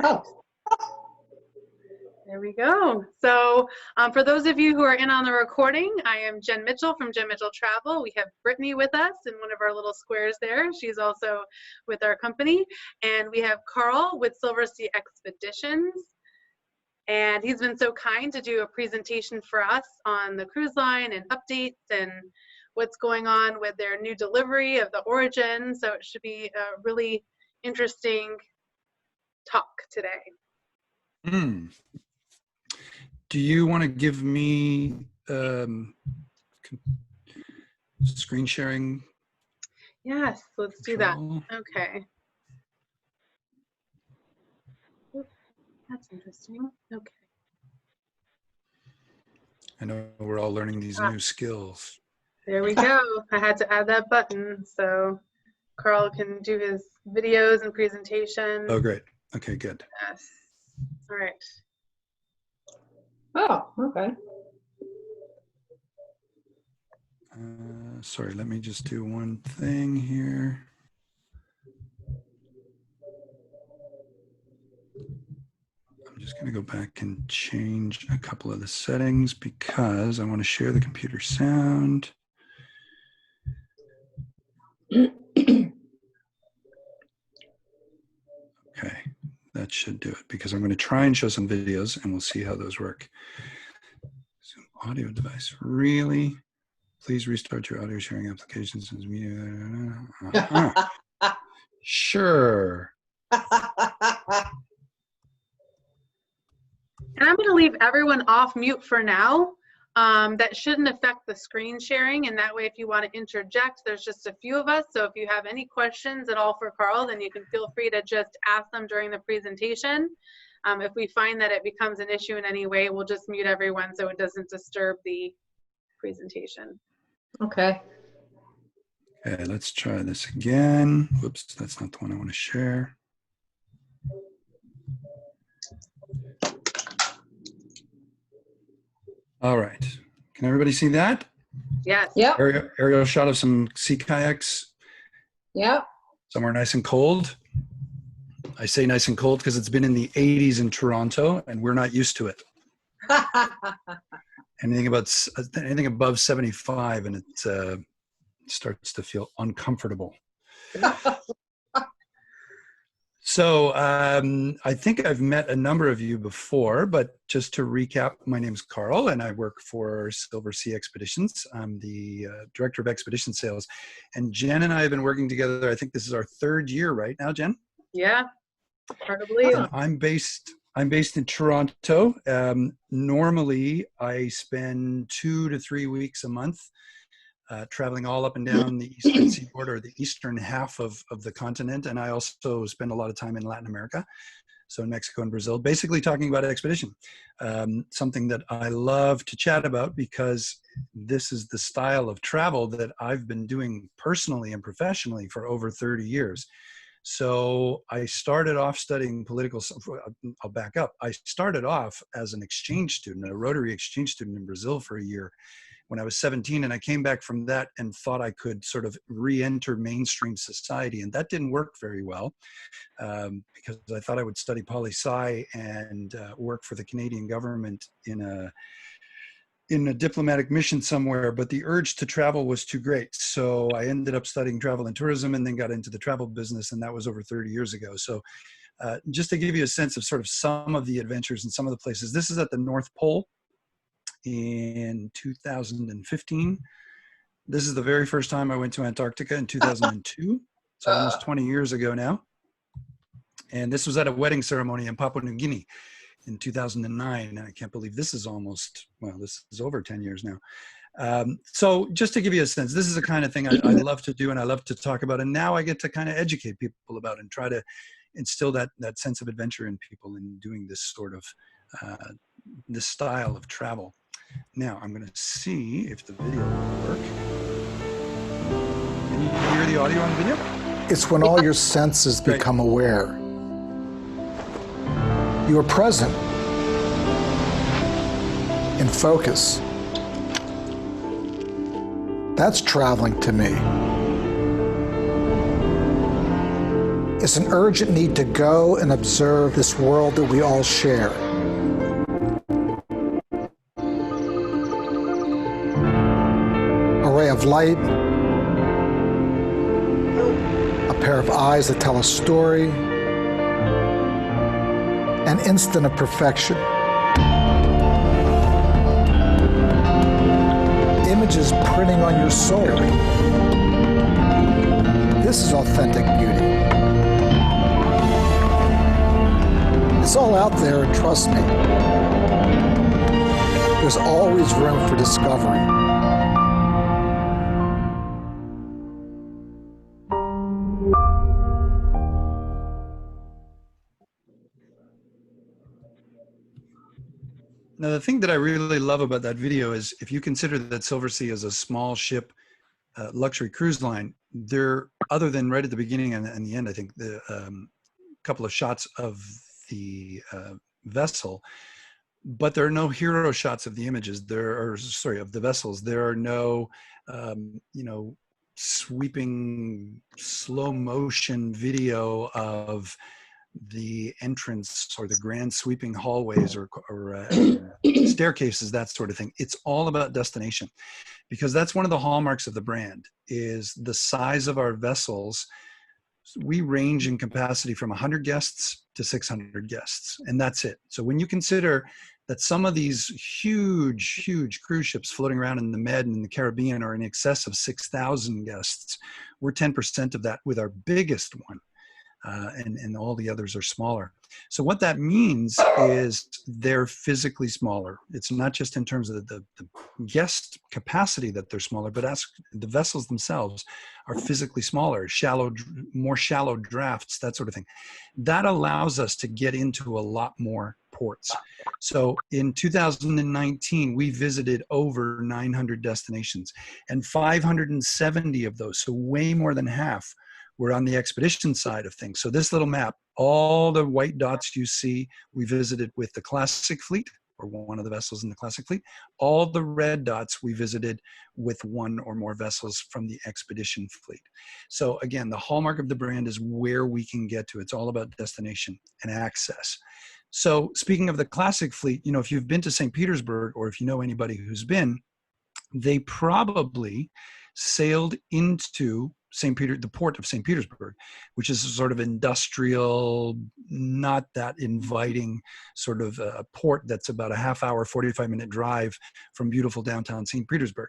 Oh. There we go. So for those of you who are in on the recording, I am Jen Mitchell from Jen Mitchell Travel. We have Brittany with us in one of our little squares there. She's also with our company. And we have Carl with Silversea Expeditions. And he's been so kind to do a presentation for us on the cruise line and updates and what's going on with their new delivery of the Origin. So it should be a really interesting talk today. Do you want to give me screen sharing? Yes, let's do that. Okay. That's interesting. Okay. I know we're all learning these new skills. There we go. I had to add that button so Carl can do his videos and presentations. Oh, great. Okay, good. Yes. All right. Oh, okay. Sorry, let me just do one thing here. I'm just going to go back and change a couple of the settings because I want to share the computer sound. Okay, that should do it because I'm going to try and show some videos and we'll see how those work. Zoom audio device, really? Please restart your audio sharing applications. Sure. And I'm going to leave everyone off mute for now. That shouldn't affect the screen sharing, and that way if you want to interject, there's just a few of us, so if you have any questions at all for Carl, then you can feel free to just ask them during the presentation. If we find that it becomes an issue in any way, we'll just mute everyone so it doesn't disturb the presentation. Okay. Okay, let's try this again. Whoops, that's not the one I want to share. All right. Can everybody see that? Yes. Yep. Aerial shot of some sea kayaks. Yep. Somewhere nice and cold. I say nice and cold because it's been in the 80s in Toronto and we're not used to it. Anything above 75 and it starts to feel uncomfortable. So I think I've met a number of you before, but just to recap, my name is Carl and I work for Silversea Expeditions. I'm the Director of Expedition Sales. And Jen and I have been working together, I think this is our 3rd year right now, Jen? Yeah, hard to believe. I'm based in Toronto. Normally, I spend 2 to 3 weeks a month traveling all up and down the eastern seaboard or the eastern half of the continent. And I also spend a lot of time in Latin America, so in Mexico and Brazil, basically talking about expedition. Something that I love to chat about because this is the style of travel that I've been doing personally and professionally for over 30 years. So I started off studying political, I'll back up. I started off as an exchange student, a Rotary exchange student in Brazil for a year when I was 17, and I came back from that and thought I could sort of re-enter mainstream society, and that didn't work very well because I thought I would study poli-sci and work for the Canadian government in a diplomatic mission somewhere, but the urge to travel was too great. So I ended up studying travel and tourism and then got into the travel business, and that was over 30 years ago. So just to give you a sense of sort of some of the adventures and some of the places, this is at the North Pole in 2015. This is the very first time I went to Antarctica in 2002. So almost 20 years ago now. And this was at a wedding ceremony in Papua New Guinea in 2009. And I can't believe this is almost, well, this is over 10 years now. So just to give you a sense, this is the kind of thing I love to do and I love to talk about. And now I get to kind of educate people about and try to instill that sense of adventure in people in doing this sort of, this style of travel. Now I'm going to see if the video will work. Can you hear the audio on the video? It's when all your senses become aware. You are present in focus. That's traveling to me. is an urgent need to go and observe this world that we all share. A ray of light, a pair of eyes that tell a story, an instant of perfection. Images printing on your soul. This is authentic beauty. It's all out there, and trust me, there's always room for discovery. Now, the thing that I really love about that video is if you consider that Silversea is a small ship luxury cruise line, there, other than right at the beginning and the end, I think the couple of shots of the vessel, but there are no hero shots of the images. Of the vessels. There are no, sweeping slow motion video of the entrance or the grand sweeping hallways or staircases, that sort of thing. It's all about destination, because that's one of the hallmarks of the brand is the size of our vessels. We range in capacity from 100 guests to 600 guests, and that's it. So when you consider that some of these huge cruise ships floating around in the Med and the Caribbean are in excess of 6,000 guests, we're 10% of that with our biggest one. And all the others are smaller. So what that means is they're physically smaller. It's not just in terms of the guest capacity that they're smaller, but the vessels themselves are physically smaller, more shallow drafts, that sort of thing. That allows us to get into a lot more ports. So in 2019, we visited over 900 destinations, and 570 of those, so way more than half, we're on the expedition side of things. So this little map, all the white dots you see, we visited with the classic fleet, or one of the vessels in the classic fleet. All the red dots we visited with one or more vessels from the expedition fleet. So again, the hallmark of the brand is where we can get to. It's all about destination and access. So speaking of the classic fleet, if you've been to St. Petersburg, or if you know anybody who's been, they probably sailed into the port of St. Petersburg, which is a sort of industrial, not that inviting sort of port that's about a half hour, 45-minute drive from beautiful downtown St. Petersburg.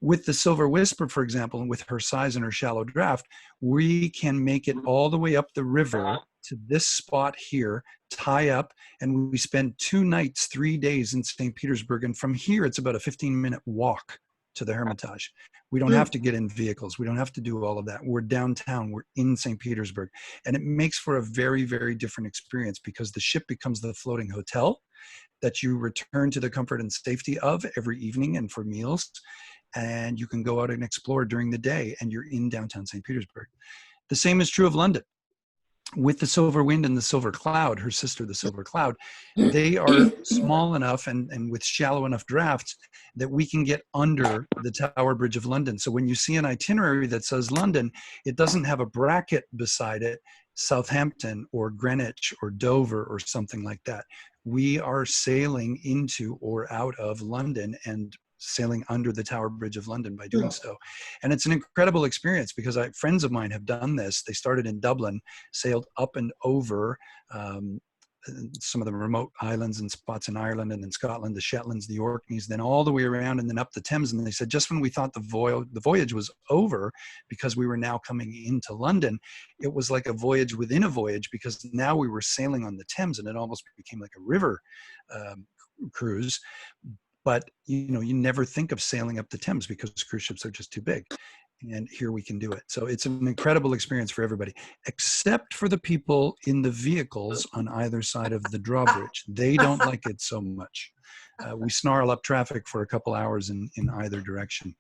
With the Silver Whisper, for example, and with her size and her shallow draft, we can make it all the way up the river to this spot here, tie up, and we spend 2 nights, 3 days in St. Petersburg. And from here, it's about a 15-minute walk to the Hermitage. We don't have to get in vehicles. We don't have to do all of that. We're downtown. We're in St. Petersburg. And it makes for a very, very different experience, because the ship becomes the floating hotel that you return to the comfort and safety of every evening and for meals. And you can go out and explore during the day, and you're in downtown St. Petersburg. The same is true of London. With the Silver Wind and the Silver Cloud, her sister, the Silver Cloud, they are small enough and with shallow enough drafts that we can get under the Tower Bridge of London. So when you see an itinerary that says London, it doesn't have a bracket beside it, Southampton or Greenwich or Dover or something like that. We are sailing into or out of London and sailing under the Tower Bridge of London by doing so. And it's an incredible experience, because friends of mine have done this. They started in Dublin, sailed up and over some of the remote islands and spots in Ireland and in Scotland, the Shetlands, the Orkneys, then all the way around and then up the Thames. And they said, just when we thought the voyage was over, because we were now coming into London, it was like a voyage within a voyage, because now we were sailing on the Thames, and it almost became like a river cruise. But you never think of sailing up the Thames, because cruise ships are just too big. And here we can do it. So it's an incredible experience for everybody, except for the people in the vehicles on either side of the drawbridge. They don't like it so much. We snarl up traffic for a couple hours in either direction.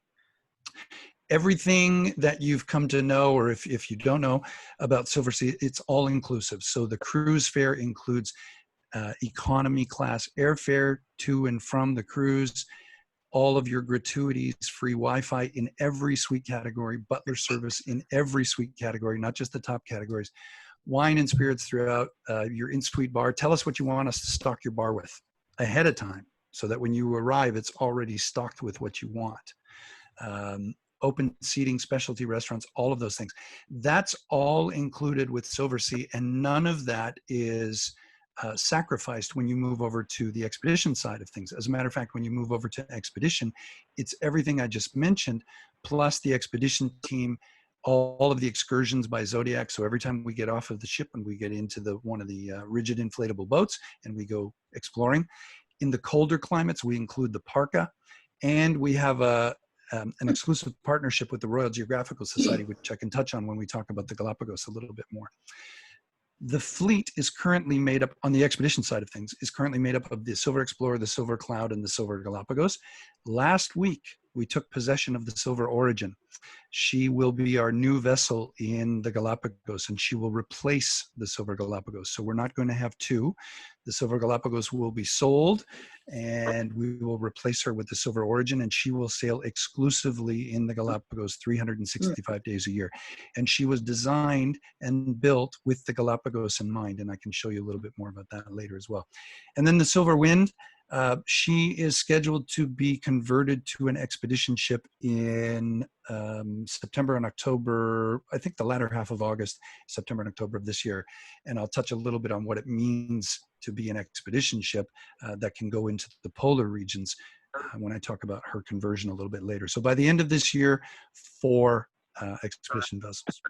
Everything that you've come to know, or if you don't know about Silversea, it's all inclusive. So the cruise fare includes economy class airfare to and from the cruise, all of your gratuities, free Wi-Fi in every suite category, butler service in every suite category, not just the top categories, wine and spirits throughout your in-suite bar. Tell us what you want us to stock your bar with ahead of time, so that when you arrive, it's already stocked with what you want. Open seating, specialty restaurants, all of those things. That's all included with Silversea, and none of that is sacrificed when you move over to the expedition side of things. As a matter of fact, when you move over to expedition, it's everything I just mentioned, plus the expedition team, all of the excursions by Zodiac. So every time we get off of the ship and we get into one of the rigid inflatable boats and we go exploring. In the colder climates, we include the parka, and we have an exclusive partnership with the Royal Geographical Society, which I can touch on when we talk about the Galapagos a little bit more. The fleet is currently made up, on the expedition side of things, is currently made up of the Silver Explorer, the Silver Cloud, and the Silver Galapagos. Last week, we took possession of the Silver Origin. She will be our new vessel in the Galapagos, and she will replace the Silver Galapagos. So we're not going to have two. The Silver Galapagos will be sold, and we will replace her with the Silver Origin, and she will sail exclusively in the Galapagos 365 days a year. And she was designed and built with the Galapagos in mind, and I can show you a little bit more about that later as well. And then the Silver Wind, she is scheduled to be converted to an expedition ship in September and October, I think the latter half of August, September and October of this year. And I'll touch a little bit on what it means to be an expedition ship that can go into the polar regions when I talk about her conversion a little bit later. So by the end of this year, 4 expedition vessels.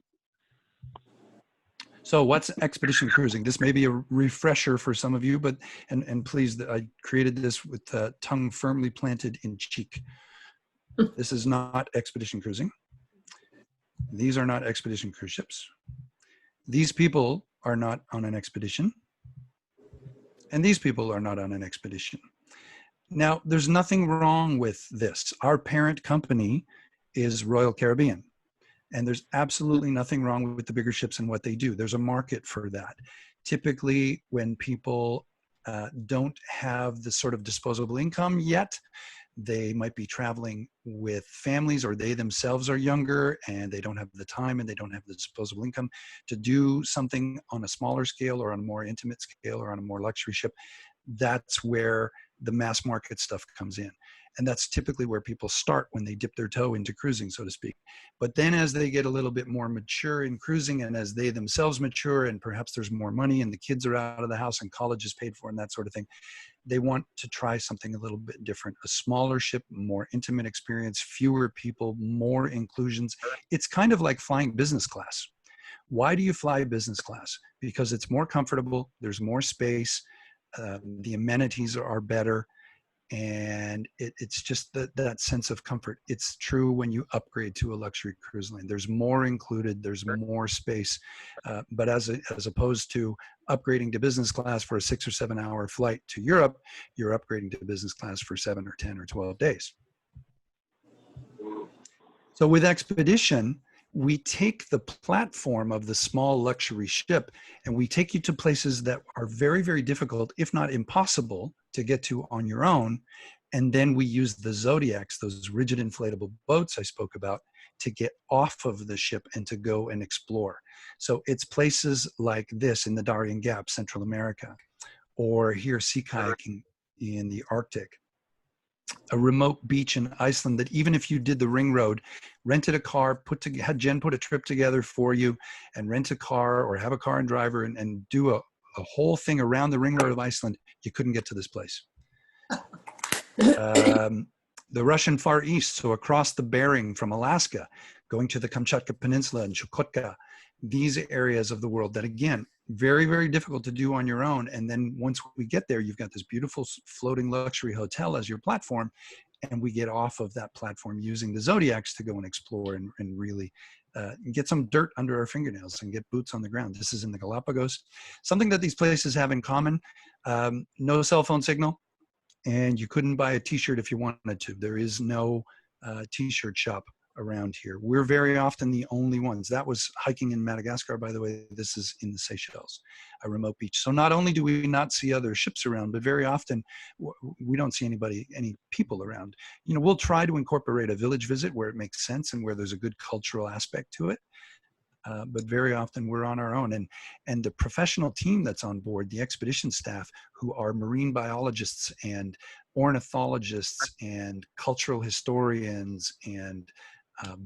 So what's expedition cruising? This may be a refresher for some of you, but, and please, I created this with tongue firmly planted in cheek. This is not expedition cruising. These are not expedition cruise ships. These people are not on an expedition. And these people are not on an expedition. Now, there's nothing wrong with this. Our parent company is Royal Caribbean. And there's absolutely nothing wrong with the bigger ships and what they do. There's a market for that. Typically, when people don't have the sort of disposable income yet, they might be traveling with families, or they themselves are younger and they don't have the time and they don't have the disposable income to do something on a smaller scale or on a more intimate scale or on a more luxury ship. That's where the mass market stuff comes in. And that's typically where people start when they dip their toe into cruising, so to speak. But then as they get a little bit more mature in cruising, and as they themselves mature, and perhaps there's more money and the kids are out of the house and college is paid for and that sort of thing, they want to try something a little bit different. A smaller ship, more intimate experience, fewer people, more inclusions. It's kind of like flying business class. Why do you fly business class? Because it's more comfortable, there's more space, the amenities are better, and it's just that sense of comfort. It's true when you upgrade to a luxury cruise line. There's more included, there's more space, but as opposed to upgrading to business class for a 6 or 7 hour flight to Europe, you're upgrading to business class for 7 or 10 or 12 days. So with expedition, we take the platform of the small luxury ship and we take you to places that are very, very difficult, if not impossible, to get to on your own. And then we use the Zodiacs, those rigid inflatable boats I spoke about, to get off of the ship and to go and explore. So it's places like this in the Darien Gap, Central America, or here sea kayaking in the Arctic. A remote beach in Iceland that even if you did the ring road, rented a car, had Jen put a trip together for you and rent a car or have a car and driver and do a whole thing around the ring road of Iceland, you couldn't get to this place. The Russian Far East, so across the Bering from Alaska, going to the Kamchatka Peninsula and Chukotka, these areas of the world that, again, very, very difficult to do on your own. And then once we get there, you've got this beautiful floating luxury hotel as your platform. And we get off of that platform using the Zodiacs to go and explore and really get some dirt under our fingernails and get boots on the ground. This is in the Galapagos. Something that these places have in common, no cell phone signal, and you couldn't buy a t-shirt if you wanted to. There is no t-shirt shop around here. We're very often the only ones. That was hiking in Madagascar, by the way. This is in the Seychelles, a remote beach. So not only do we not see other ships around, but very often we don't see any people around. You know, we'll try to incorporate a village visit where it makes sense and where there's a good cultural aspect to it. but very often we're on our own. And the professional team that's on board, the expedition staff, who are marine biologists and ornithologists and cultural historians and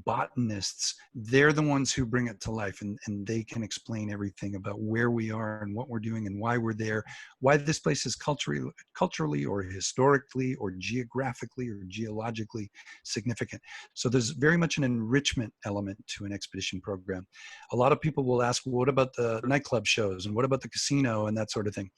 botanists, they're the ones who bring it to life, and they can explain everything about where we are and what we're doing and why we're there, why this place is culturally or historically or geographically or geologically significant. So there's very much an enrichment element to an expedition program. A lot of people will ask, well, what about the nightclub shows and what about the casino and that sort of thing?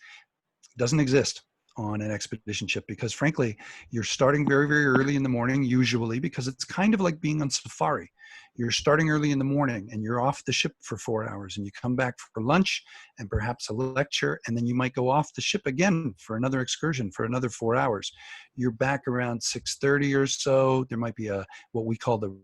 It doesn't exist on an expedition ship, because frankly, you're starting very, very early in the morning, usually, because it's kind of like being on safari. You're starting early in the morning and you're off the ship for 4 hours, and you come back for lunch and perhaps a lecture, and then you might go off the ship again for another excursion for another 4 hours. You're back around 6:30 or so. There might be what we call the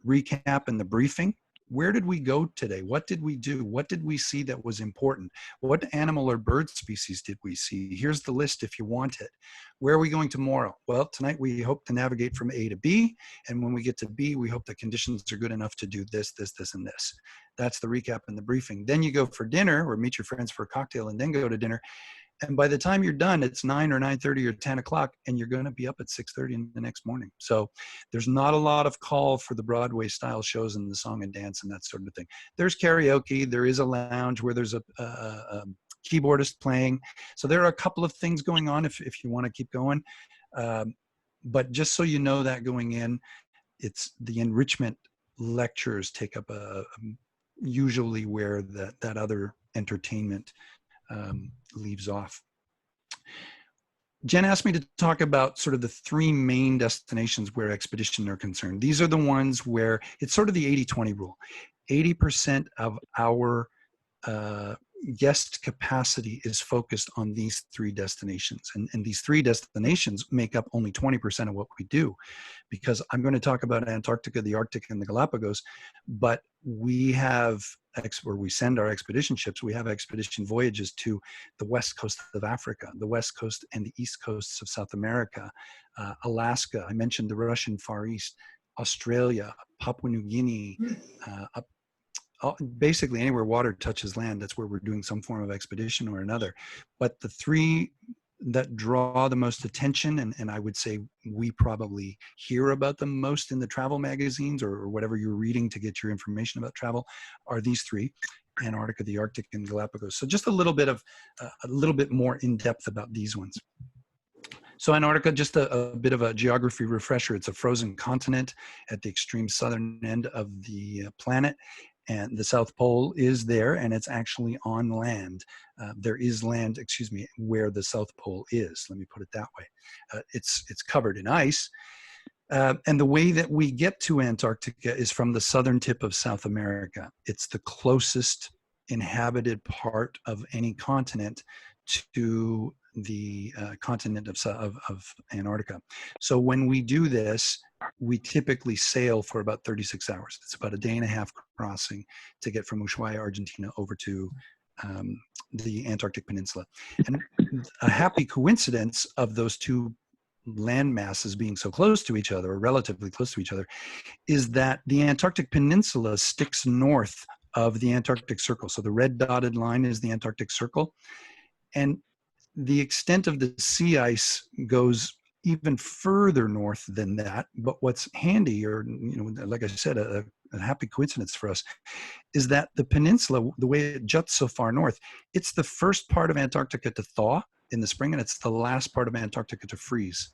recap and the briefing. Where did we go today? What did we do? What did we see that was important? What animal or bird species did we see? Here's the list if you want it. Where are we going tomorrow? Well, tonight we hope to navigate from A to B. And when we get to B, we hope the conditions are good enough to do this, this, this, and this. That's the recap and the briefing. Then you go for dinner or meet your friends for a cocktail and then go to dinner. And by the time you're done, it's 9 or 9:30 or 10 o'clock, and you're going to be up at 6:30 in the next morning. So there's not a lot of call for the Broadway style shows and the song and dance and that sort of thing. There's karaoke. There is a lounge where there's a keyboardist playing. So there are a couple of things going on if you want to keep going. But just so you know that going in, it's the enrichment lectures take up usually where that other entertainment leaves off. Jen asked me to talk about sort of the 3 main destinations where expeditions are concerned. These are the ones where it's sort of the 80-20 rule. 80% of our guest capacity is focused on these 3 destinations. And these 3 destinations make up only 20% of what we do, because I'm going to talk about Antarctica, the Arctic, and the Galapagos, but we have, where we send our expedition ships, we have expedition voyages to the west coast of Africa, the west coast and the east coasts of South America, Alaska, I mentioned the Russian Far East, Australia, Papua New Guinea, basically anywhere water touches land, that's where we're doing some form of expedition or another. But the 3 that draw the most attention, and I would say we probably hear about them most in the travel magazines or whatever you're reading to get your information about travel, are these 3: Antarctica, the Arctic, and Galapagos. So just a little bit more in depth about these ones. So Antarctica, just a bit of a geography refresher. It's a frozen continent at the extreme southern end of the planet. And the South Pole is there, and it's actually on land. There is land, where the South Pole is. Let me put it that way. It's covered in ice. And the way that we get to Antarctica is from the southern tip of South America. It's the closest inhabited part of any continent to the continent of Antarctica. So when we do this, we typically sail for about 36 hours. It's about a day and a half crossing to get from Ushuaia, Argentina, over to the Antarctic Peninsula. And a happy coincidence of those 2 land masses being so close to each other, or relatively close to each other, is that the Antarctic Peninsula sticks north of the Antarctic Circle. So the red dotted line is the Antarctic Circle. And the extent of the sea ice goes even further north than that. But what's handy, or like I said, a happy coincidence for us, is that the peninsula, the way it juts so far north, it's the first part of Antarctica to thaw in the spring, and it's the last part of Antarctica to freeze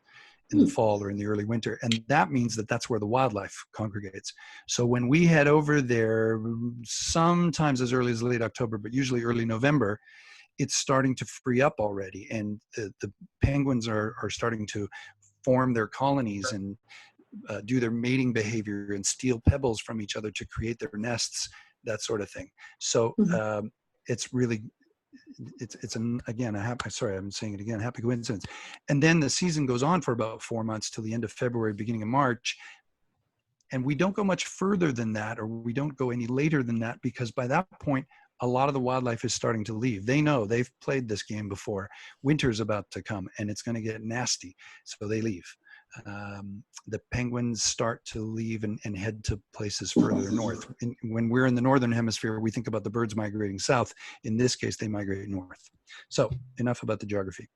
in the fall or in the early winter. And that means that that's where the wildlife congregates. So when we head over there, sometimes as early as late October, but usually early November, it's starting to free up already. And the penguins are starting to form their colonies and do their mating behavior and steal pebbles from each other to create their nests, that sort of thing. So it's really, again, I'm saying it again, happy coincidence. And then the season goes on for about 4 months till the end of February, beginning of March. And we don't go much further than that, or we don't go any later than that, because by that point, a lot of the wildlife is starting to leave. They know, they've played this game before. Winter's about to come and it's going to get nasty. So they leave. the penguins start to leave and head to places further north. When we're in the northern hemisphere, we think about the birds migrating south. In this case, they migrate north. So enough about the geography.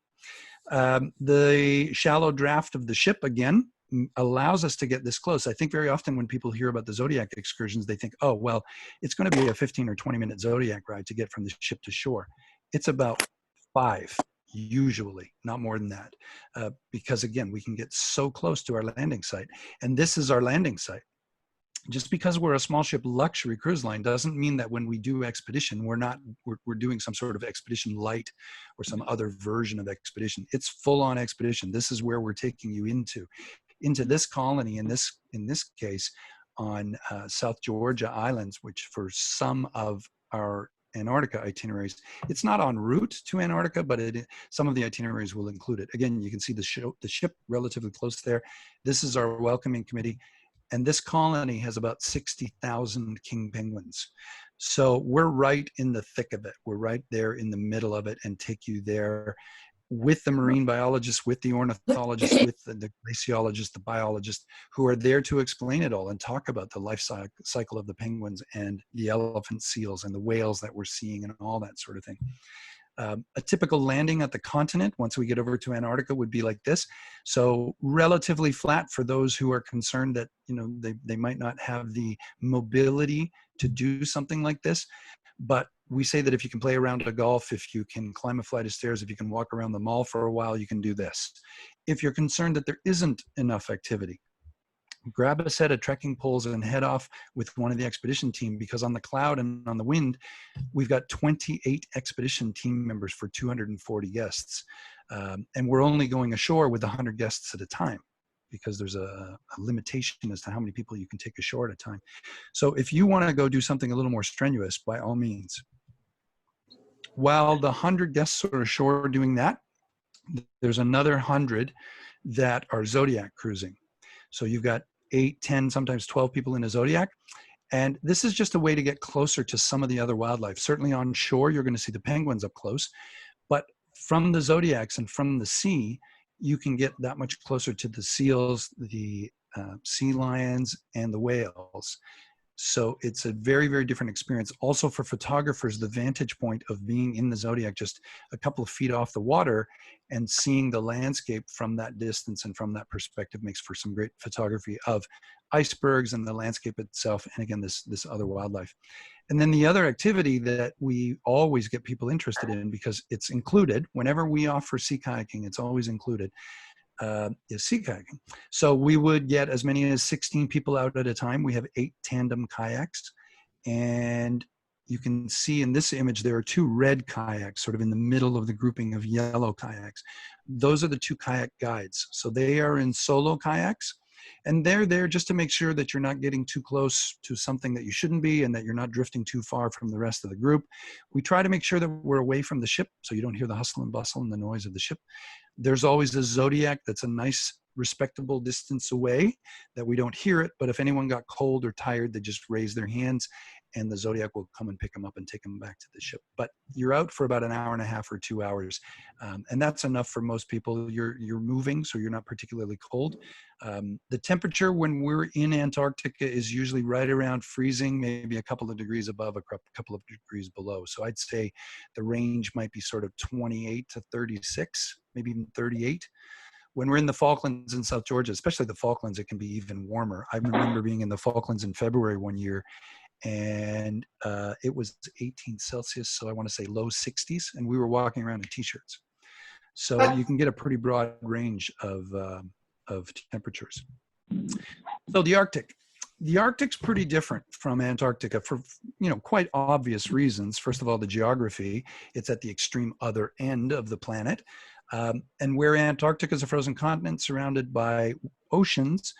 The shallow draft of the ship, again, allows us to get this close. I think very often when people hear about the Zodiac excursions, they think, oh, well, it's going to be a 15 or 20-minute Zodiac ride to get from the ship to shore. It's about 5, usually, not more than that. Because again, we can get so close to our landing site. And this is our landing site. Just because we're a small ship luxury cruise line doesn't mean that when we do expedition, we're doing some sort of expedition light or some other version of expedition. It's full on expedition. This is where we're taking you into this colony, in this case on South Georgia Islands, which for some of our Antarctica itineraries, it's not en route to Antarctica, but some of the itineraries will include it. Again, you can see the ship relatively close there. This is our welcoming committee. And this colony has about 60,000 king penguins. So we're right in the thick of it. We're right there in the middle of it and take you there with the marine biologists, with the ornithologists, with the glaciologists, the biologists, who are there to explain it all and talk about the life cycle of the penguins and the elephant seals and the whales that we're seeing and all that sort of thing. A typical landing at the continent, once we get over to Antarctica, would be like this. So relatively flat for those who are concerned that, you know, they might not have the mobility to do something like this. But we say that if you can play around a golf, if you can climb a flight of stairs, if you can walk around the mall for a while, you can do this. If you're concerned that there isn't enough activity, grab a set of trekking poles and head off with one of the expedition team, because on the cloud and on the wind, we've got 28 expedition team members for 240 guests. And we're only going ashore with 100 guests at a time, because there's a limitation as to how many people you can take ashore at a time. So if you want to go do something a little more strenuous, by all means. While the 100 guests are ashore doing that, there's another 100 that are Zodiac cruising. So you've got 8, 10, sometimes 12 people in a Zodiac. And this is just a way to get closer to some of the other wildlife. Certainly on shore, you're going to see the penguins up close. But from the Zodiacs and from the sea, you can get that much closer to the seals, the sea lions, and the whales. So it's a very, very different experience. Also for photographers, the vantage point of being in the Zodiac just a couple of feet off the water and seeing the landscape from that distance and from that perspective makes for some great photography of icebergs and the landscape itself, and again, this other wildlife. And then the other activity that we always get people interested in, because it's included, whenever we offer sea kayaking, it's always included, is sea kayaking. So we would get as many as 16 people out at a time. We have 8 tandem kayaks, and you can see in this image there are 2 red kayaks sort of in the middle of the grouping of yellow kayaks. Those are the 2 kayak guides. So they are in solo kayaks, and they're there just to make sure that you're not getting too close to something that you shouldn't be, and that you're not drifting too far from the rest of the group. We try to make sure that we're away from the ship so you don't hear the hustle and bustle and the noise of the ship. There's always a Zodiac that's a nice, respectable distance away that we don't hear it, but if anyone got cold or tired, they just raise their hands and the Zodiac will come and pick them up and take them back to the ship. But you're out for about an hour and a half or 2 hours. And that's enough for most people. You're moving, so you're not particularly cold. The temperature when we're in Antarctica is usually right around freezing, maybe a couple of degrees above, a couple of degrees below. So I'd say the range might be sort of 28 to 36, maybe even 38. When we're in the Falklands in South Georgia, especially the Falklands, it can be even warmer. I remember being in the Falklands in February one year, and it was 18 Celsius, so I want to say low 60s, and we were walking around in t-shirts. So you can get a pretty broad range of temperatures. So the Arctic. The Arctic's pretty different from Antarctica for, quite obvious reasons. First of all, the geography. It's at the extreme other end of the planet. And where Antarctica is a frozen continent surrounded by oceans,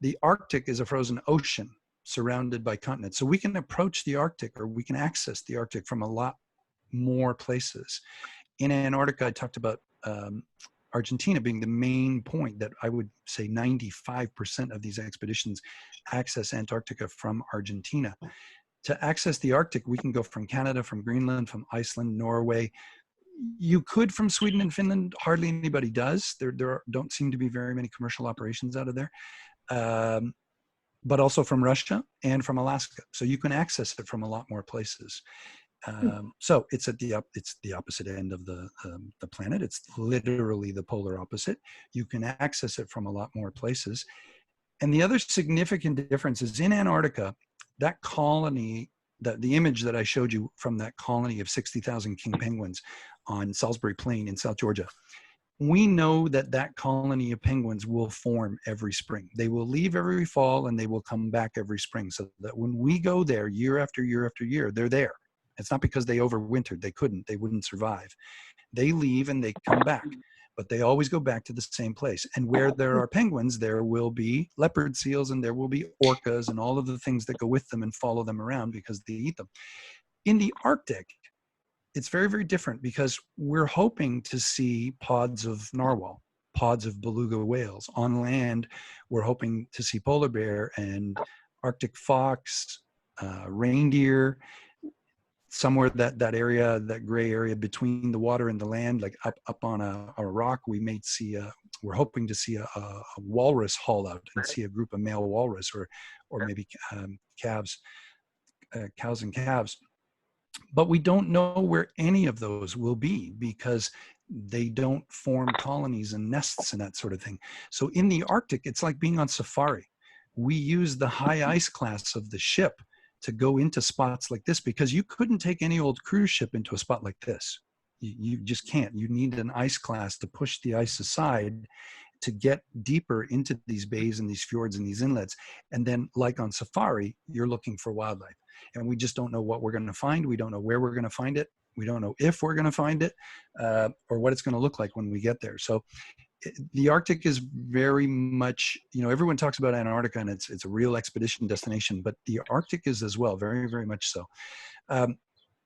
the Arctic is a frozen ocean surrounded by continents. So we can approach the Arctic, or we can access the Arctic from a lot more places. In Antarctica, I talked about Argentina being the main point that I would say 95% of these expeditions access Antarctica from Argentina. To access the Arctic, we can go from Canada, from Greenland, from Iceland, Norway. You could from Sweden and Finland. Hardly anybody does. Don't seem to be very many commercial operations out of there. But also from Russia and from Alaska. So you can access it from a lot more places. So it's it's the opposite end of the planet. It's literally the polar opposite. You can access it from a lot more places. And the other significant difference is in Antarctica, that colony, the image that I showed you from that colony of 60,000 king penguins on Salisbury Plain in South Georgia, we know that that colony of penguins will form every spring. They will leave every fall and they will come back every spring, so that when we go there year after year after year, they're there. It's not because they overwintered. They wouldn't survive. They leave and they come back, but they always go back to the same place. And where there are penguins, there will be leopard seals and there will be orcas and all of the things that go with them and follow them around because they eat them. In the Arctic, it's very, very different because we're hoping to see pods of narwhal, pods of beluga whales. On land, we're hoping to see polar bear and Arctic fox, reindeer, somewhere that area, that gray area between the water and the land, like up on a rock, we may see we're hoping to see a walrus haul out and see a group of male walrus or maybe cows and calves. But we don't know where any of those will be because they don't form colonies and nests and that sort of thing. So in the Arctic, it's like being on safari. We use the high ice class of the ship to go into spots like this because you couldn't take any old cruise ship into a spot like this. You just can't. You need an ice class to push the ice aside to get deeper into these bays and these fjords and these inlets. And then like on safari, you're looking for wildlife. And we just don't know what we're going to find. We don't know where we're going to find it. We don't know if we're going to find it or what it's going to look like when we get there. So the Arctic is very much, everyone talks about Antarctica and it's a real expedition destination, but the Arctic is as well, very, very much so.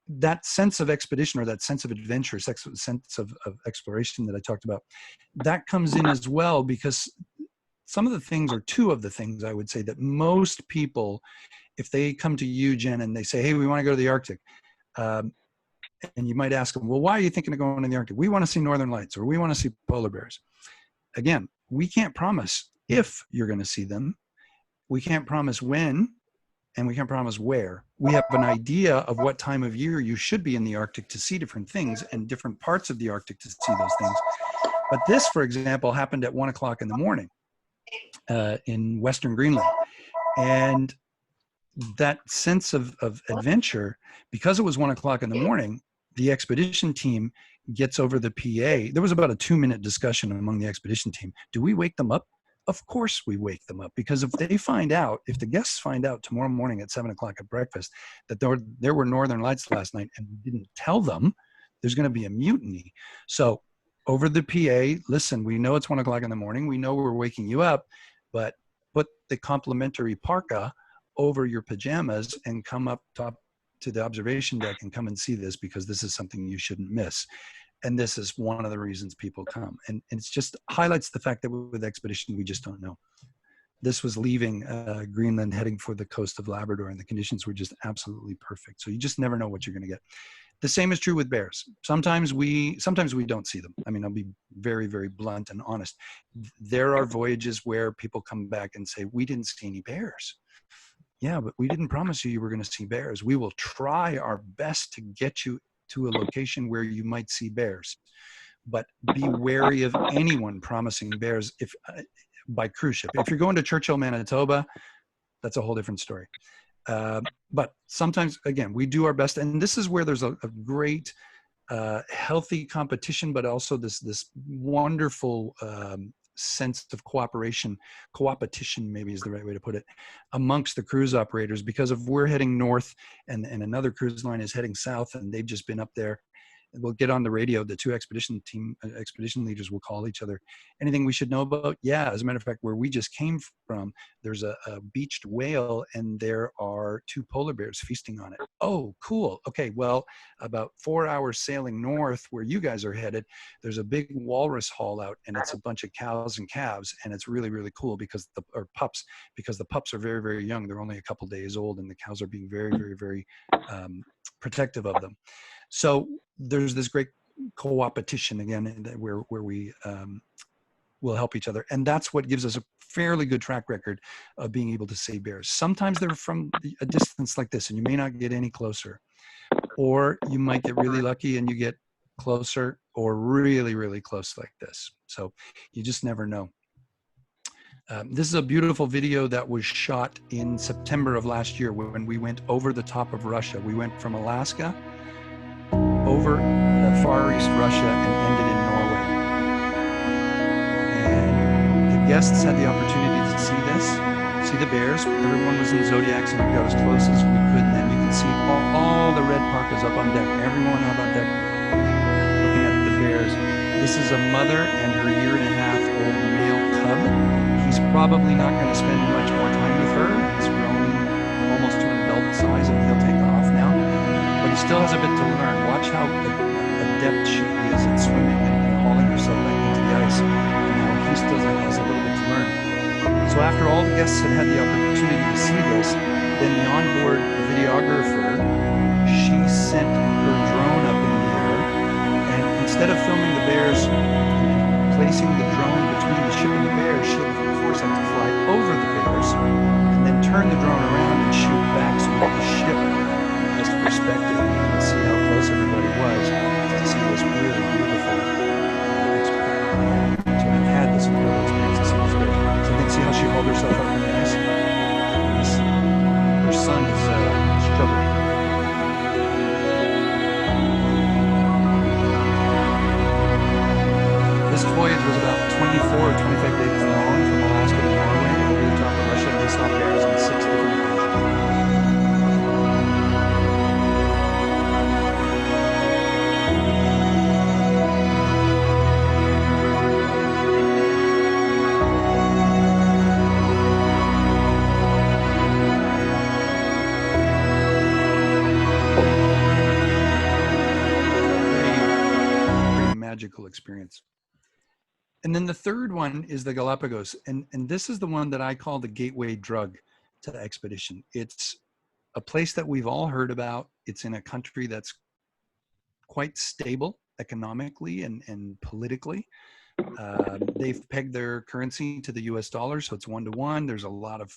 That sense of expedition or that sense of adventure, sense of exploration that I talked about, that comes in as well because some of the things, or two of the things I would say that most people, if they come to you, Jen, and they say, hey, we want to go to the Arctic, and you might ask them, well, why are you thinking of going to the Arctic? We want to see northern lights or we want to see polar bears. Again, we can't promise if you're going to see them. We can't promise when, and we can't promise where. We have an idea of what time of year you should be in the Arctic to see different things and different parts of the Arctic to see those things. But this, for example, happened at 1 o'clock in the morning in Western Greenland. And that sense of adventure, because it was 1 o'clock in the morning, the expedition team gets over the PA. There was about a 2-minute discussion among the expedition team. Do we wake them up? Of course we wake them up, because if the guests find out tomorrow morning at 7 o'clock at breakfast that there were northern lights last night and we didn't tell them, there's going to be a mutiny. So over the PA, listen, we know it's 1 o'clock in the morning. We know we're waking you up, but put the complimentary parka over your pajamas and come up top to the observation deck and come and see this, because this is something you shouldn't miss. And this is one of the reasons people come. And it's just highlights the fact that with expedition, we just don't know. This was leaving Greenland, heading for the coast of Labrador, and the conditions were just absolutely perfect. So you just never know what you're going to get. The same is true with bears. Sometimes we don't see them. I mean, I'll be very, very blunt and honest. There are voyages where people come back and say, we didn't see any bears. Yeah, but we didn't promise you were going to see bears. We will try our best to get you to a location where you might see bears, but be wary of anyone promising bears by cruise ship. If you're going to Churchill, Manitoba, that's a whole different story. But sometimes, again, we do our best, and this is where there's a great, healthy competition, but also this wonderful sense of coopetition maybe is the right way to put it, amongst the cruise operators, because if we're heading north and another cruise line is heading south and they've just been up there, we'll get on the radio, the two expedition leaders will call each other. Anything we should know about? Yeah, as a matter of fact, where we just came from, there's a beached whale and there are 2 polar bears feasting on it. Oh, cool. Okay, well, about 4 hours sailing north where you guys are headed, there's a big walrus haul out and it's a bunch of cows and calves, and it's really, really cool because the pups are very, very young. They're only a couple days old, and the cows are being very, very, very protective of them. So there's this great co-opetition again, where we will help each other. And that's what gives us a fairly good track record of being able to save bears. Sometimes they're from a distance like this and you may not get any closer, or you might get really lucky and you get closer or really, really close like this. So you just never know. This is a beautiful video that was shot in September of last year when we went over the top of Russia. We went from Alaska over Far East Russia and ended in Norway. And the guests had the opportunity to see this, see the bears. Everyone was in zodiacs and we got as close as we could. And then you can see all the red parkas up on deck. Everyone up on deck looking at the bears. This is a mother and her 1.5-year-old male cub. He's probably not going to spend much more time with her. He's grown almost to an adult size and he'll take off now. But he still has a bit to learn. Watch how adept she is at swimming and hauling herself back into the ice. And how he still has a little bit to learn. So after all the guests had had the opportunity to see this, then the onboard videographer, she sent her drone up in the air, and instead of filming the bears, placing the drone between the ship and the bears, she of course had to fly over the bears and then turn the drone around and shoot back so that the ship has perspective and you can see how close everybody was to see this really beautiful experience. So I've had this incredible experience to see this bear. So you can see how she hauled herself up in the ice. Her son is struggling. This voyage was about 24 or 25 days long from Alaska to Norway, over the top of Russia, and we saw bears in 6 different countries. Pretty magical experience. And then the third one is the Galapagos. And this is the one that I call the gateway drug to the expedition. It's a place that we've all heard about. It's in a country that's quite stable economically and politically. They've pegged their currency to the US dollar, so it's 1-to-1. There's a lot of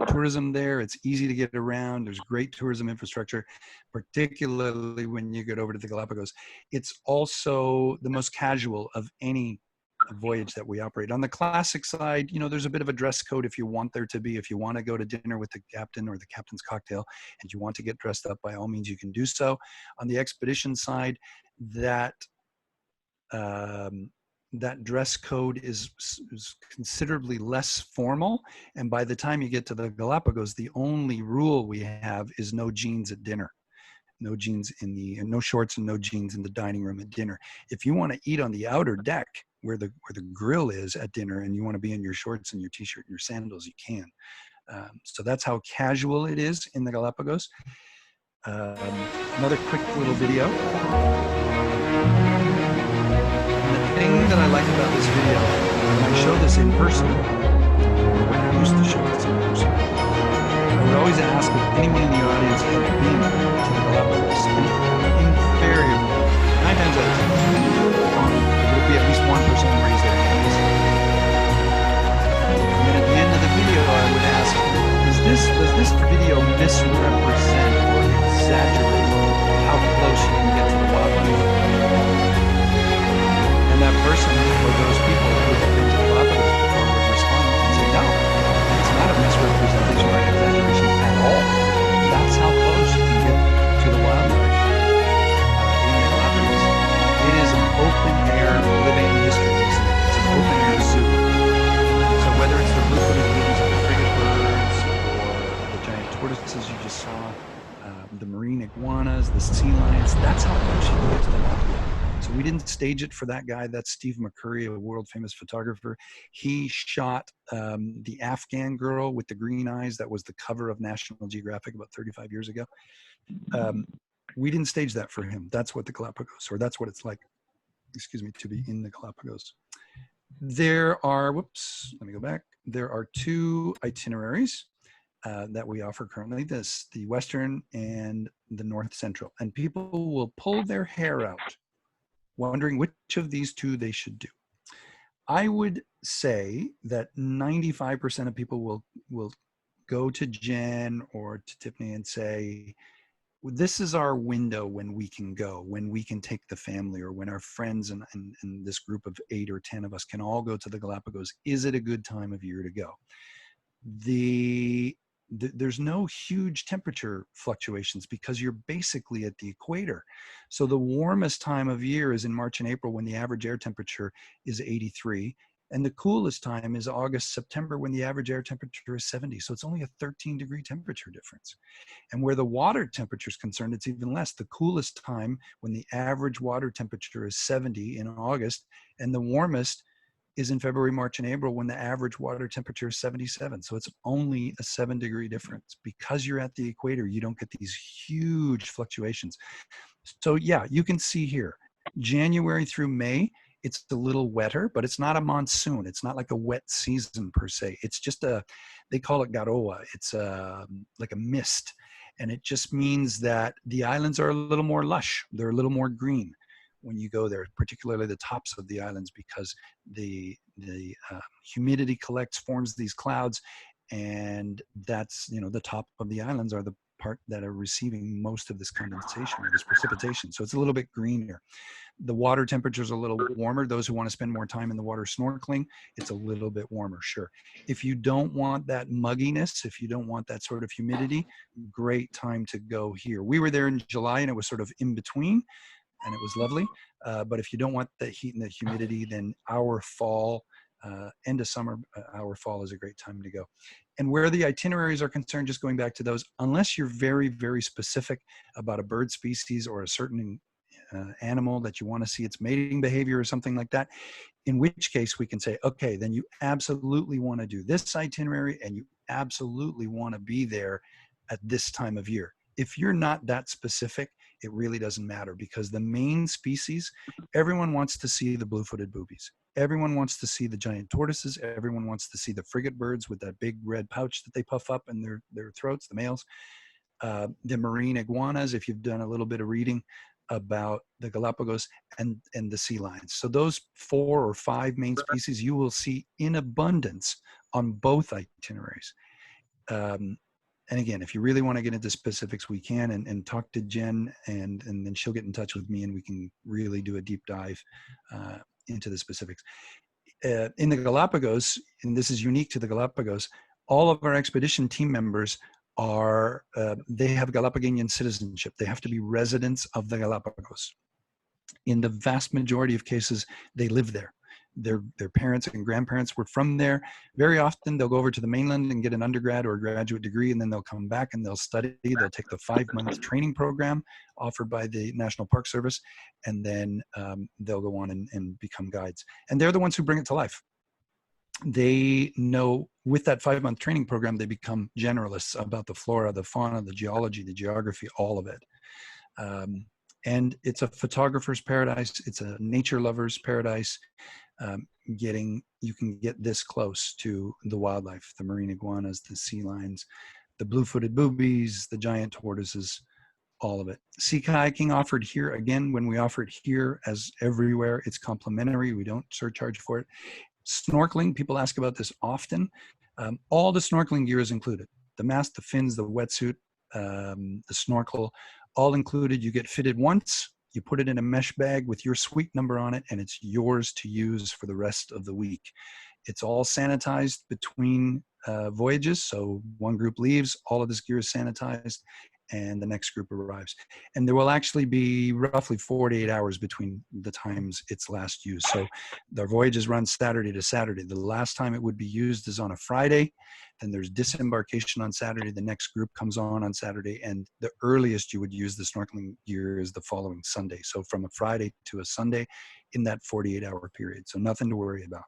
tourism there. It's easy to get around. There's great tourism infrastructure, particularly when you get over to the Galapagos. It's also the most casual of any voyage that we operate. On the classic side, you know, there's a bit of a dress code if you want there to be. If you want to go to dinner with the captain or the captain's cocktail and you want to get dressed up, by all means you can do so. On the expedition side, that dress code is considerably less formal, and by the time you get to the Galapagos, the only rule we have is no jeans at dinner, no shorts and no jeans in the dining room at dinner. If you want to eat on the outer deck where the grill is at dinner, and you want to be in your shorts and your t-shirt and your sandals, you can. So that's how casual it is in the Galapagos. Another quick little video. The thing that I like about this video, when I show this in person, or when I used to show this in person, I would always ask if anyone in the audience had been to the Galapagos. And invariably, 9 times out of 10, there would be at least one person who raised their hands. And then at the end of the video, I would ask, does this video misrepresent or exaggerate how close you can get to the wildlife? And that person or those people who have been to the Galapagos before would respond and say, no, it's not a misrepresentation or an exaggeration at all. That's how close you can get to the wildlife in the Galapagos. It is an open-air living history museum. It's an open-air zoo. So whether it's the blue-footed kittens or the frigate birds or the giant tortoises you just saw, the marine iguanas, the sea lions, that's how close you can get to the wildlife. So we didn't stage it for that guy. That's Steve McCurry, a world famous photographer. He shot the Afghan girl with the green eyes that was the cover of National Geographic about 35 years ago. We didn't stage that for him. That's what the Galapagos, or that's what it's like, excuse me, to be in the Galapagos. There are, whoops, let me go back. There are 2 itineraries that we offer currently, the Western and the North Central. And people will pull their hair out wondering which of these two they should do. I would say that 95% of people will go to Jen or to Tiffany and say, this is our window when we can go, when we can take the family, or when our friends and this group of 8 or 10 of us can all go to the Galapagos. Is it a good time of year to go? There's no huge temperature fluctuations because you're basically at the equator. So the warmest time of year is in March and April when the average air temperature is 83. And the coolest time is August, September when the average air temperature is 70. So it's only a 13-degree temperature difference. And where the water temperature is concerned, it's even less. The coolest time when the average water temperature is 70 in August, and the warmest is in February, March, and April when the average water temperature is 77. So it's only a 7-degree difference. Because you're at the equator, you don't get these huge fluctuations. So yeah, you can see here, January through May, it's a little wetter, but it's not a monsoon. It's not like a wet season per se. It's just they call it garoa. It's like a mist. And it just means that the islands are a little more lush. They're a little more green when you go there, particularly the tops of the islands, because the humidity collects, forms these clouds, and that's, the top of the islands are the part that are receiving most of this condensation or this precipitation. So it's a little bit greener. The water temperature is a little warmer. Those who want to spend more time in the water snorkeling, it's a little bit warmer, sure. If you don't want that mugginess, if you don't want that sort of humidity, great time to go here. We were there in July and it was sort of in between, and it was lovely. But if you don't want the heat and the humidity, then our fall, end of summer, our fall is a great time to go. And where the itineraries are concerned, just going back to those, unless you're very, very specific about a bird species or a certain animal that you want to see its mating behavior or something like that, in which case we can say, okay, then you absolutely want to do this itinerary and you absolutely want to be there at this time of year. If you're not that specific, it really doesn't matter, because the main species, everyone wants to see the blue-footed boobies. Everyone wants to see the giant tortoises. Everyone wants to see the frigate birds with that big red pouch that they puff up in their throats, the males. The marine iguanas, if you've done a little bit of reading about the Galapagos, and the sea lions. So those 4 or 5 main species you will see in abundance on both itineraries. And again, if you really want to get into specifics, we can, and talk to Jen, and then she'll get in touch with me and we can really do a deep dive into the specifics. In the Galapagos, and this is unique to the Galapagos, all of our expedition team members they have Galapagonian citizenship. They have to be residents of the Galapagos. In the vast majority of cases, they live there. Their parents and grandparents were from there. Very often they'll go over to the mainland and get an undergrad or a graduate degree, and then they'll come back and they'll study. They'll take the 5-month training program offered by the National Park Service, and then they'll go on and become guides. And they're the ones who bring it to life. They know, with that 5-month training program, they become generalists about the flora, the fauna, the geology, the geography, all of it. And it's a photographer's paradise. It's a nature lover's paradise. You can get this close to the wildlife, the marine iguanas, the sea lions, the blue-footed boobies, the giant tortoises, all of it. Sea kayaking offered here. Again, when we offer it here, as everywhere, it's complimentary. We don't surcharge for it. Snorkeling, people ask about this often. All the snorkeling gear is included. The mask, the fins, the wetsuit, the snorkel, all included. You get fitted once. You put it in a mesh bag with your suite number on it, and it's yours to use for the rest of the week. It's all sanitized between voyages. So one group leaves, all of this gear is sanitized, and the next group arrives. And there will actually be roughly 48 hours between the times it's last used. So the voyages run Saturday to Saturday. The last time it would be used is on a Friday. Then there's disembarkation on Saturday. The next group comes on Saturday. And the earliest you would use the snorkeling gear is the following Sunday. So from a Friday to a Sunday in that 48-hour period. So nothing to worry about.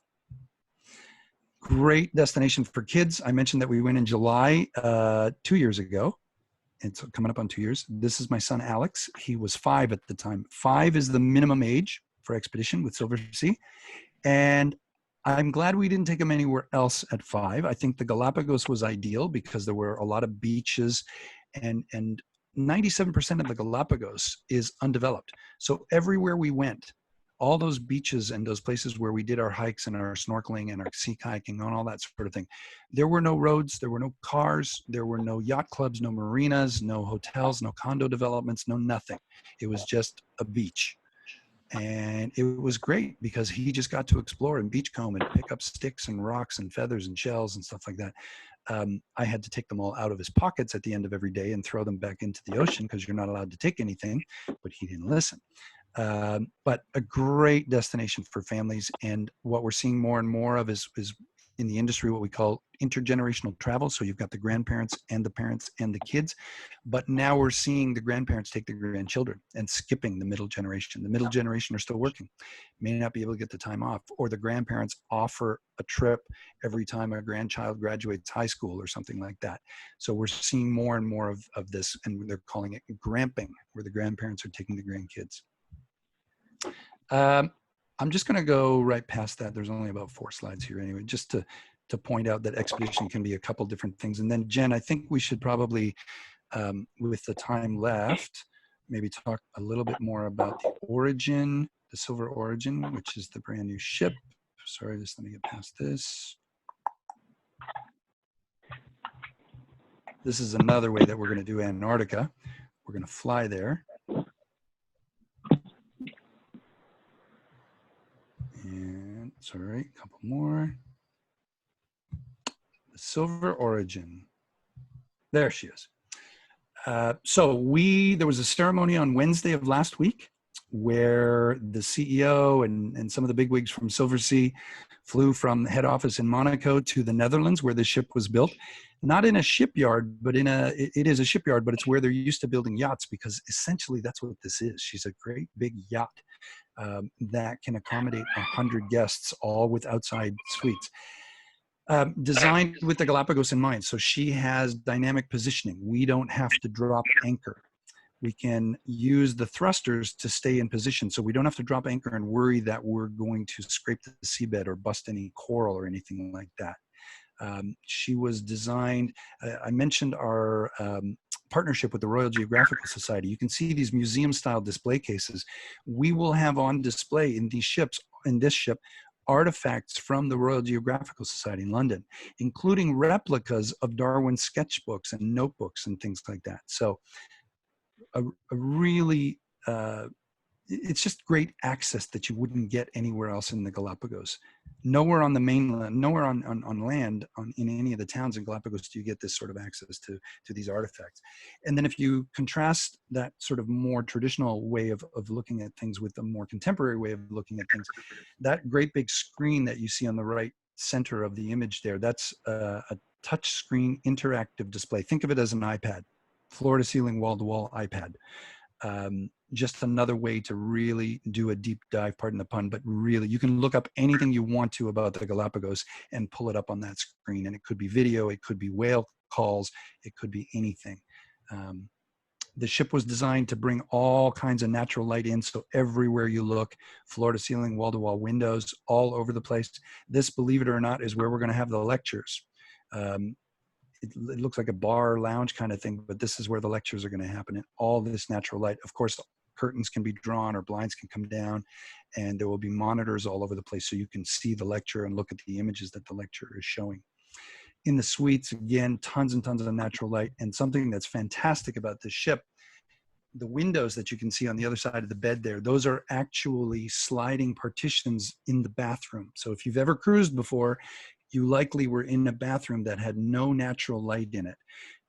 Great destination for kids. I mentioned that we went in July 2 years ago. It's coming up on 2 years. This is my son, Alex. He was 5 at the time. 5 is the minimum age for expedition with Silversea. And I'm glad we didn't take him anywhere else at 5. I think the Galapagos was ideal because there were a lot of beaches, and 97% of the Galapagos is undeveloped. So everywhere we went, all those beaches and those places where we did our hikes and our snorkeling and our sea kayaking and all that sort of thing, there were no roads, there were no cars, there were no yacht clubs, no marinas, no hotels, no condo developments, no nothing. It was just a beach. And it was great because he just got to explore and beachcomb and pick up sticks and rocks and feathers and shells and stuff like that. I had to take them all out of his pockets at the end of every day and throw them back into the ocean because you're not allowed to take anything, but he didn't listen. But a great destination for families. And what we're seeing more and more of is in the industry what we call intergenerational travel. So you've got the grandparents and the parents and the kids, but now we're seeing the grandparents take the grandchildren and skipping the middle generation. The middle generation are still working, may not be able to get the time off, or the grandparents offer a trip every time a grandchild graduates high school or something like that. So we're seeing more and more of this, and they're calling it gramping, where the grandparents are taking the grandkids. I'm just going to go right past that. There's only about 4 slides here anyway, just to point out that expedition can be a couple different things. And then Jen, I think we should probably, with the time left, maybe talk a little bit more about the Origin, the Silver Origin, which is the brand new ship. Sorry, just let me get past this. This is another way that we're going to do Antarctica. We're going to fly there. And sorry, a couple more. The Silver Origin. There she is. So there was a ceremony on Wednesday of last week where the CEO and some of the bigwigs from Silversea flew from the head office in Monaco to the Netherlands where the ship was built. Not in a shipyard, but it is a shipyard, but it's where they're used to building yachts, because essentially that's what this is. She's a great big yacht that can accommodate 100 guests, all with outside suites. Designed with the Galapagos in mind. So she has dynamic positioning. We don't have to drop anchor. We can use the thrusters to stay in position. So we don't have to drop anchor and worry that we're going to scrape the seabed or bust any coral or anything like that. She was designed, I mentioned our partnership with the Royal Geographical Society. You can see these museum-style display cases. We will have on display in these ships, in this ship, artifacts from the Royal Geographical Society in London, including replicas of Darwin's sketchbooks and notebooks and things like that. So a really, it's just great access that you wouldn't get anywhere else in the Galapagos. Nowhere on the mainland, nowhere on land, in any of the towns in Galapagos do you get this sort of access to these artifacts. And then if you contrast that sort of more traditional way of looking at things with a more contemporary way of looking at things, that great big screen that you see on the right center of the image there, that's a touch screen interactive display. Think of it as an iPad, floor to ceiling, wall to wall iPad. Just another way to really do a deep dive, pardon the pun, but really you can look up anything you want to about the Galapagos and pull it up on that screen. And it could be video, it could be whale calls, it could be anything. The ship was designed to bring all kinds of natural light in. So everywhere you look, floor to ceiling, wall to wall windows, all over the place. This, believe it or not, is where we're going to have the lectures. It looks like a bar lounge kind of thing, but this is where the lectures are going to happen, and all this natural light. Of course, curtains can be drawn or blinds can come down, and there will be monitors all over the place so you can see the lecture and look at the images that the lecturer is showing. In the suites, again, tons and tons of natural light. And something that's fantastic about this ship, the windows that you can see on the other side of the bed there, those are actually sliding partitions in the bathroom. So if you've ever cruised before, you likely were in a bathroom that had no natural light in it.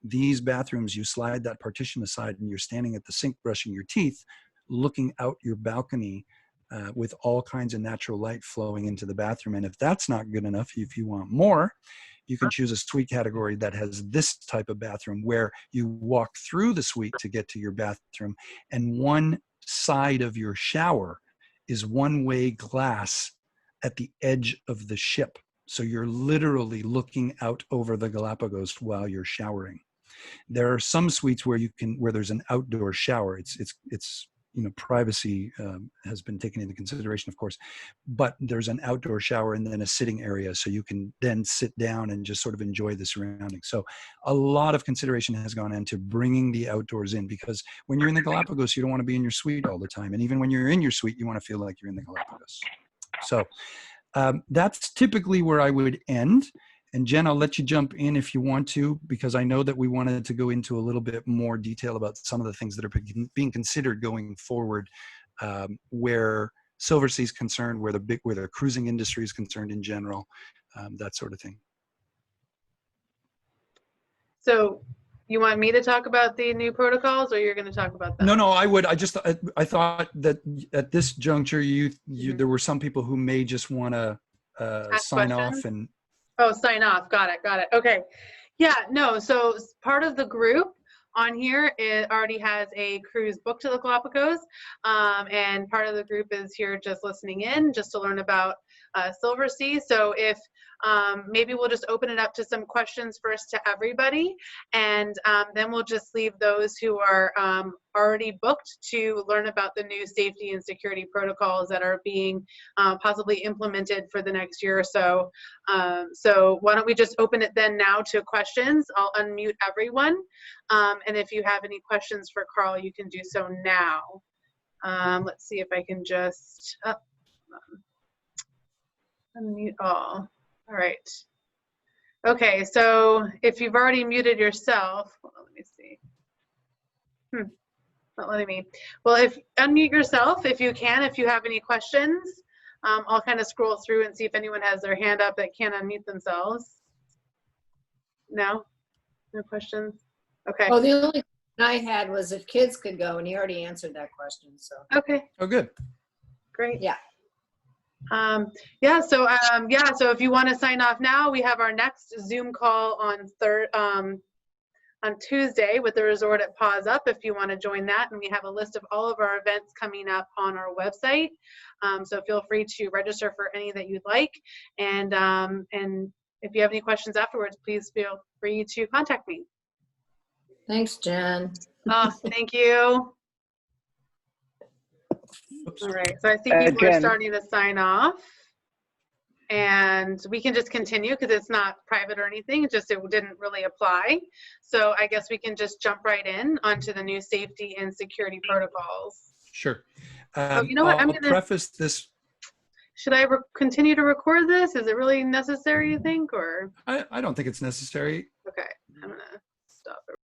These bathrooms, you slide that partition aside and you're standing at the sink brushing your teeth, looking out your balcony with all kinds of natural light flowing into the bathroom. And if that's not good enough, if you want more, you can choose a suite category that has this type of bathroom where you walk through the suite to get to your bathroom, and one side of your shower is one-way glass at the edge of the ship. So you're literally looking out over the Galapagos while you're showering. There are some suites where there's an outdoor shower. It's privacy has been taken into consideration, of course, but there's an outdoor shower and then a sitting area, so you can then sit down and just sort of enjoy the surroundings. So a lot of consideration has gone into bringing the outdoors in, because when you're in the Galapagos, you don't want to be in your suite all the time. And even when you're in your suite, you want to feel like you're in the Galapagos. So that's typically where I would end. And Jen, I'll let you jump in if you want to, because I know that we wanted to go into a little bit more detail about some of the things that are being considered going forward, where Silversea is concerned, where the cruising industry is concerned in general, that sort of thing. So you want me to talk about the new protocols, or you're going to talk about that? No, I would. I thought that at this juncture, there were some people who may just want to sign off and. Oh, sign off. Got it. Okay. Yeah, no. So part of the group on here, it already has a cruise booked to the Galapagos. And part of the group is here just listening in, just to learn about Silversea. So if maybe we'll just open it up to some questions first to everybody, and then we'll just leave those who are already booked to learn about the new safety and security protocols that are being possibly implemented for the next year or so. So why don't we just open it then now to questions? I'll unmute everyone. And if you have any questions for Carl, you can do so now. Let's see if I can just unmute all. All right. Okay, so if you've already muted yourself, hold on, let me see. Not letting me. Well, unmute yourself if you can, if you have any questions. I'll kind of scroll through and see if anyone has their hand up that can't unmute themselves. No? No questions? Okay. Well, the only question I had was if kids could go, and he already answered that question, so. Okay, Oh, good. great. Yeah. So if you want to sign off now, we have our next Zoom call on Tuesday with the resort at Pause Up if you want to join that, and we have a list of all of our events coming up on our website. So feel free to register for any that you'd like, and if you have any questions afterwards, please feel free to contact me. Thanks, Jen. Oh, thank you. Oops. All right, so I see people are Jen. starting to sign off, and we can just continue because it's not private or anything. It's just it didn't really apply. So I guess we can just jump right in onto the new safety and security protocols. Sure. You know what? I'll preface this. Should I continue to record this? Is it really necessary, you think, or? I don't think it's necessary. Okay, I'm gonna stop it.